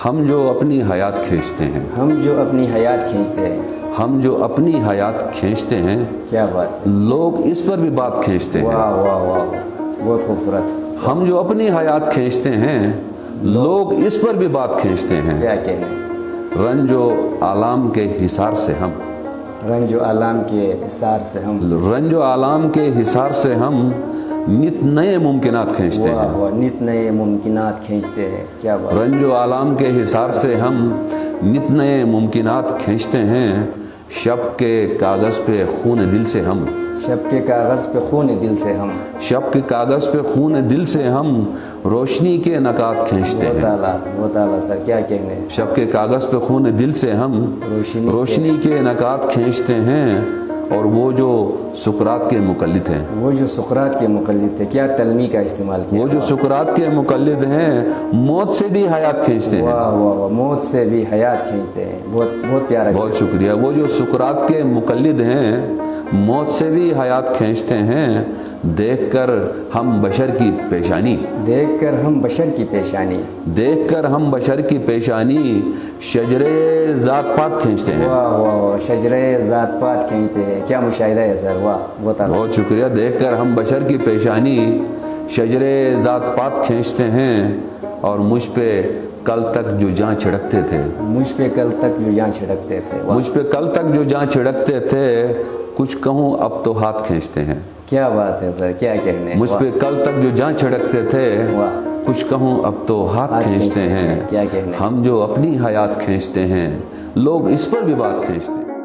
ہم جو اپنی حیات کھینچتے ہیں، ہم جو اپنی حیات کھینچتے ہیں، ہم جو اپنی حیات کھینچتے ہیں، کیا بات ہے، لوگ اس پر بھی بات کھینچتے ہیں۔ واہ واہ واہ، بہت خوبصورت۔ ہم جو اپنی حیات کھینچتے ہیں، لوگ اس پر بھی بات کھینچتے ہیں۔ کیا کہنے، رنج و آلام کے حصار سے ہم، رنج و آلام کے حصار سے ہم، رنج و آلام کے حصار سے ہم نت نئے ممکنات کھینچتے ہیں۔ واہ واہ، نت نئے ممکنات کھینچتے ہیں، کیا بات ہے۔ رنج و آلام کے حصار سے ہم نت نئے ممکنات کھینچتے ہیں۔ شب کے کاغذ پہ خون دل سے ہم، شب کے کاغذ پہ خون دل سے ہم، شب کے کاغذ پہ خون دل سے ہم روشنی کے نکات کھینچتے بہت ہیں۔ اعلیٰ، بہت اعلیٰ سر، کیا کہنے، شب کے کاغذ پہ خون دل سے ہم روشنی کے نکات کھینچتے ہیں۔ اور وہ جو سقراط کے مقلد ہیں، وہ جو سقراط کے مقلد تھے، کیا تلمی کا استعمال کیا، وہ جو سقراط کے مقلد ہیں، موت سے بھی حیات کھینچتے ہیں۔ واہ واہ واہ، موت سے بھی حیات کھینچتے ہیں، بہت بہت پیارا۔ بہت شکریہ۔ وہ جو سقراط کے مقلد ہیں، موت سے بھی حیات کھینچتے ہیں۔ دیکھ کر ہم بشر کی پیشانی، دیکھ کر ہم بشر کی پیشانی، دیکھ کر ہم بشر کی پیشانی شجرے ذات پات کھینچتے ہیں۔ واہ واہ واہ، شجرے ذات پات کھینچتے ہیں، کیا مشاہدہ ہے سر، واہ، بہت اعلیٰ۔ بہت شکریہ۔ دیکھ کر ہم بشر کی پیشانی شجرے ذات پات کھینچتے ہیں۔ اور مجھ پہ کل تک جو جاں چھڑکتے تھے، مجھ پہ کل تک جو جاں چھڑکتے تھے، واہ، مجھ پہ کل تک جو جاں چھڑکتے تھے، کچھ کہوں اب تو ہاتھ کھینچتے ہیں۔ کیا بات ہے سر، کیا کہنے، مجھ پہ کل تک جو جاں چھڑکتے تھے، واہ، کچھ کہوں اب تو ہاتھ کھینچتے ہیں۔ کیا کہنے، ہم جو اپنی حیات کھینچتے ہیں، لوگ اس پر بھی بات کھینچتے ہیں۔